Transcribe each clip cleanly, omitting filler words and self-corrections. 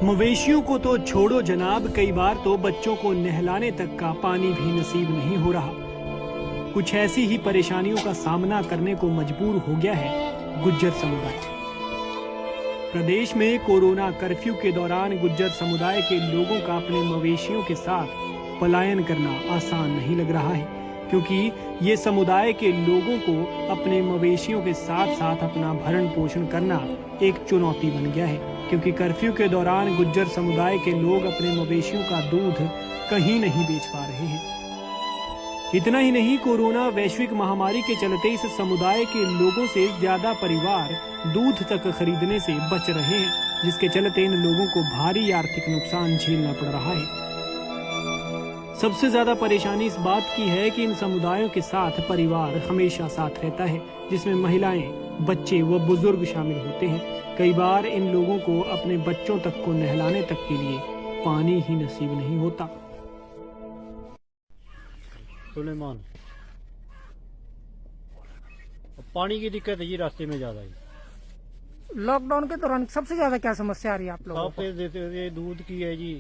मवेशियों को तो छोड़ो जनाब, कई बार तो बच्चों को नहलाने तक का पानी भी नसीब नहीं हो रहा। कुछ ऐसी ही परेशानियों का सामना करने को मजबूर हो गया है गुज्जर समुदाय। प्रदेश में कोरोना कर्फ्यू के दौरान गुज्जर समुदाय के लोगों का अपने मवेशियों के साथ पलायन करना आसान नहीं लग रहा है, क्योंकि ये समुदाय के लोगों को अपने मवेशियों के साथ साथ अपना भरण पोषण करना एक चुनौती बन गया है। क्योंकि कर्फ्यू के दौरान गुज्जर समुदाय के लोग अपने मवेशियों का दूध कहीं नहीं बेच पा रहे हैं। इतना ही नहीं, कोरोना वैश्विक महामारी के चलते इस समुदाय के लोगों से ज्यादा परिवार दूध तक खरीदने से बच रहे हैं, जिसके चलते इन लोगों को भारी आर्थिक नुकसान झेलना पड़ रहा है। सबसे ज्यादा परेशानी इस बात की है कि इन समुदायों के साथ परिवार हमेशा साथ रहता है, जिसमें महिलाएं, बच्चे व बुजुर्ग शामिल होते हैं। कई बार इन लोगों को अपने बच्चों तक को नहलाने तक के लिए पानी ही नसीब नहीं होता। सुलेमान, पानी की दिक्कत है जी, रास्ते में ज्यादा है। लॉकडाउन के दौरान सबसे ज्यादा क्या समस्या आ रही है आप लोगों को? देते दूध की है जी,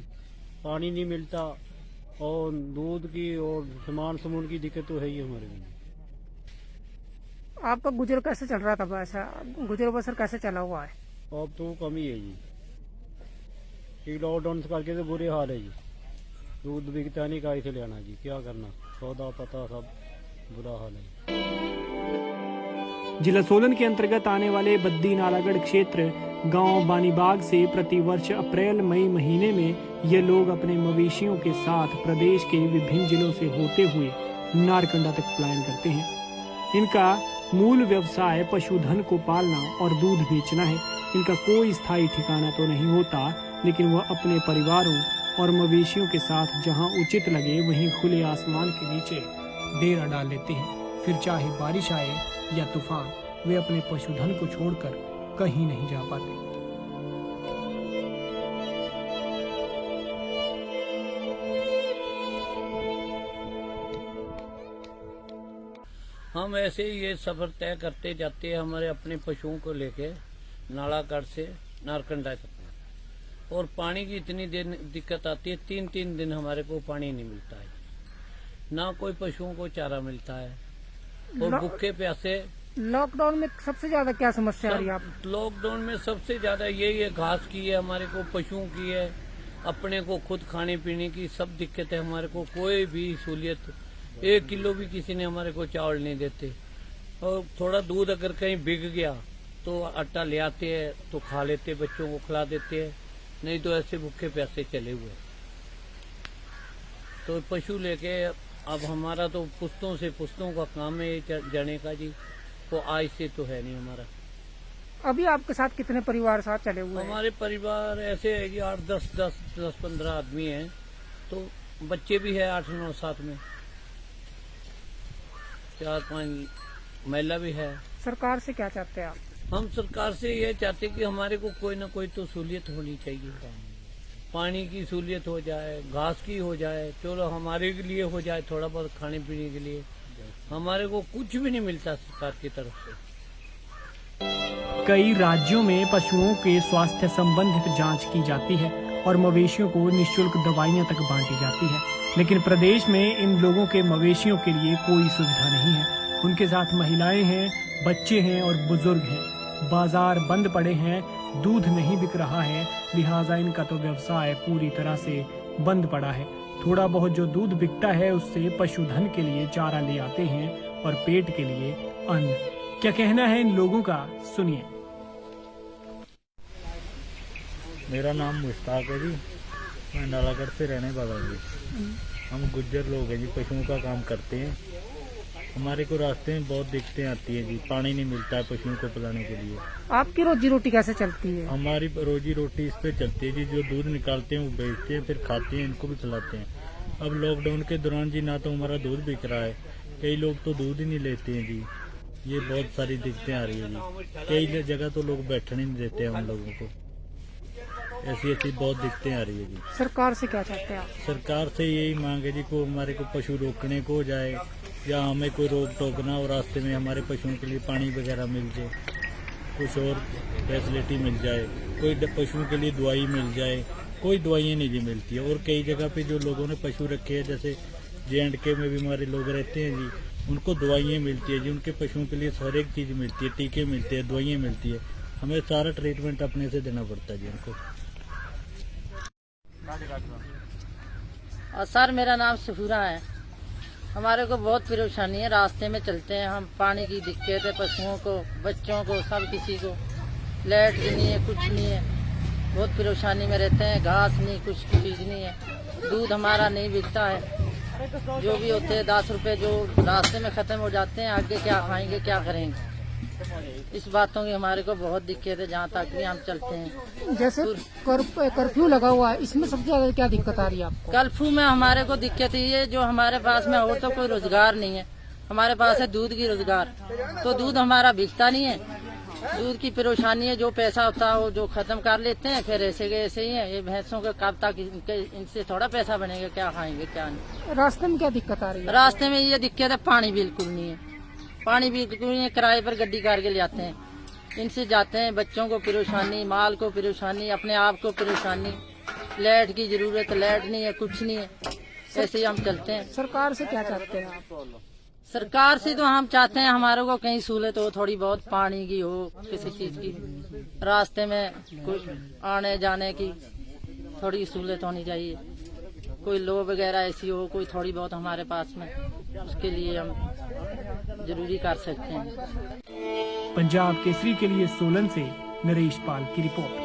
पानी नहीं मिलता, और दूध की और सामान की दिक्कत तो है ही हमारे में। आपका गुजर कैसे चल रहा था? ऐसा गुजर बसर कैसे चला हुआ है? अब तो कमी है जी, लॉकडाउन से करके तो बुरे हाल है जी। दूध बिकता नहीं, कहीं से ले आना जी, क्या करना, सौदा पता सब बुरा हाल है। जिला सोलन के अंतर्गत आने वाले बद्दी नालागढ़ क्षेत्र गांव बानीबाग से प्रतिवर्ष अप्रैल मई महीने में ये लोग अपने मवेशियों के साथ प्रदेश के विभिन्न जिलों से होते हुए नारकंडा तक पलायन करते हैं। इनका मूल व्यवसाय पशुधन को पालना और दूध बेचना है। इनका कोई स्थायी ठिकाना तो नहीं होता, लेकिन वह अपने परिवारों और मवेशियों के साथ जहां उचित लगे वहीं खुले आसमान के नीचे डेरा डाल लेते हैं। फिर चाहे बारिश आए या तूफान, वे अपने पशुधन को छोड़कर कहीं नहीं जा पाते। हम ऐसे ही ये सफर तय करते जाते हैं हमारे अपने पशुओं को लेके नालागढ़ से नारकंडा तक, और पानी की इतनी दिक्कत आती है, 3-3 दिन हमारे को पानी नहीं मिलता है, ना कोई पशुओं को चारा मिलता है, और भूखे प्यासे। लॉकडाउन में सबसे ज्यादा क्या समस्या आ रही है आप? लॉकडाउन में सबसे ज्यादा यही है, घास की है, हमारे को पशुओं की है, अपने को खुद खाने पीने की सब दिक्कत है। हमारे को कोई भी सहूलियत, 1 किलो भी किसी ने हमारे को चावल नहीं देते, और थोड़ा दूध अगर कहीं बिक गया तो आटा ले आते हैं तो खा लेते, बच्चों को खिला देते हैं, नहीं तो ऐसे भूखे प्यासे चले हुए। तो पशु लेके अब हमारा तो पुश्तों का काम है जाने का जी, तो आज से तो है नहीं हमारा। अभी आपके साथ कितने परिवार साथ चले हुए हैं? हमारे परिवार ऐसे है कि 8-10-15 आदमी हैं, तो बच्चे भी है 8-9 साथ में, 4-5 महिला भी है। सरकार से क्या चाहते हैं आप? हम सरकार से ये चाहते कि हमारे को कोई ना कोई तो सहूलियत होनी चाहिए, पानी की सहूलियत हो जाए, घास की हो जाए, चलो हमारे लिए हो जाए, थोड़ा बहुत खाने पीने के लिए। हमारे को कुछ भी नहीं मिलता सरकार की तरफ से। कई राज्यों में पशुओं के स्वास्थ्य संबंधित जांच की जाती है और मवेशियों को निःशुल्क दवाइयां तक बांटी जाती है, लेकिन प्रदेश में इन लोगों के मवेशियों के लिए कोई सुविधा नहीं है। उनके साथ महिलाएं हैं, बच्चे हैं और बुजुर्ग हैं। बाजार बंद पड़े हैं, दूध नहीं बिक रहा है, लिहाजा इनका तो व्यवसाय पूरी तरह से बंद पड़ा है। थोड़ा बहुत जो दूध बिकता है उससे पशुधन के लिए चारा ले आते हैं और पेट के लिए अन्न। क्या कहना है इन लोगों का, सुनिए। मेरा नाम मुश्ताक है जी, मैं नालागढ़ से रहने वाला हूँ जी। हम गुज्जर लोग हैं जी, पशुओं का काम करते हैं। हमारे को रास्ते में बहुत दिक्कतें आती हैं जी, पानी नहीं मिलता है पशुओं को पिलाने के लिए। आपकी रोजी रोटी कैसे चलती है? हमारी रोजी रोटी इस पे चलती है जी, जो दूध निकालते हैं वो बेचते हैं, फिर खाते हैं, इनको भी खिलाते हैं। अब लॉकडाउन के दौरान जी ना तो हमारा दूध बिक रहा है, कई लोग तो दूध ही नहीं लेते हैं जी, ये बहुत सारी दिक्कतें आ रही है जी। कई जगह तो लोग बैठने नहीं देते हैं हम लोगों को, ऐसी बहुत दिक्कतें आ रही है जी। सरकार से क्या चाहते हैं आप? सरकार से यही मांग है जी को हमारे को पशु रोकने को जाए, या हमें कोई रोक टोक ना हो, रास्ते में हमारे पशुओं के लिए पानी वगैरह मिल जाए, कुछ और फैसिलिटी मिल जाए। कोई पशुओं के लिए दवाई मिल जाए, कोई दवाइयाँ नहीं जी मिलती है। और कई जगह पे जो लोगों ने पशु रखे हैं, जैसे J&K में भी हमारे लोग रहते हैं जी, उनको दवाइयाँ मिलती है जी, उनके पशुओं के लिए हर एक चीज़ मिलती है, टीके मिलते हैं, दवाइयाँ मिलती है। हमें सारा ट्रीटमेंट अपने से देना पड़ता है जी उनको। और सर मेरा नाम सफूरा है। हमारे को बहुत परेशानी है, रास्ते में चलते हैं हम, पानी की दिक्कत है पशुओं को, बच्चों को, सब किसी को। लाइट भी नहीं है, कुछ नहीं है, बहुत परेशानी में रहते हैं। घास नहीं, कुछ चीज नहीं है। दूध हमारा नहीं बिकता है, जो भी होते हैं 10 रुपए जो रास्ते में खत्म हो जाते हैं। आगे क्या खाएंगे, क्या करेंगे, इस बातों की हमारे को बहुत दिक्कत है जहाँ तक भी हम चलते हैं। जैसे कर्फ्यू लगा हुआ है, इसमें सबसे ज्यादा क्या दिक्कत आ रही है आपको? कर्फ्यू में हमारे को दिक्कत ये है, जो हमारे पास में और तो कोई रोजगार नहीं है। हमारे पास है दूध की रोजगार, तो दूध हमारा बिकता नहीं है। दूध की परेशानी है, जो पैसा होता है वो जो खत्म कर लेते हैं, फिर ऐसे के ऐसे ही है। ये भैंसों के कब तक इनसे थोड़ा पैसा बनेगा, क्या खाएंगे क्या नहीं। रास्ते में क्या दिक्कत आ रही है? रास्ते में ये दिक्कत है, पानी बिल्कुल नहीं है, पानी बिल्कुल नहीं है। किराए पर गड्डी करके ले आते हैं, इनसे जाते हैं। बच्चों को परेशानी, माल को परेशानी, अपने आप को परेशानी। लाइट की जरूरत, लाइट नहीं है, कुछ नहीं है, ऐसे ही हम चलते हैं। सरकार से क्या चाहते हैं आप? सरकार से तो हम चाहते हैं हमारे को कहीं सहूलत हो, थोड़ी बहुत पानी की हो, किसी चीज की, रास्ते में कोई आने जाने की थोड़ी सहूलत होनी चाहिए। कोई लो वगैरह ऐसी हो, कोई थोड़ी बहुत हमारे पास में, उसके लिए हम जरूरी कर सकते हैं। पंजाब केसरी के लिए सोलन से नरेश पाल की रिपोर्ट।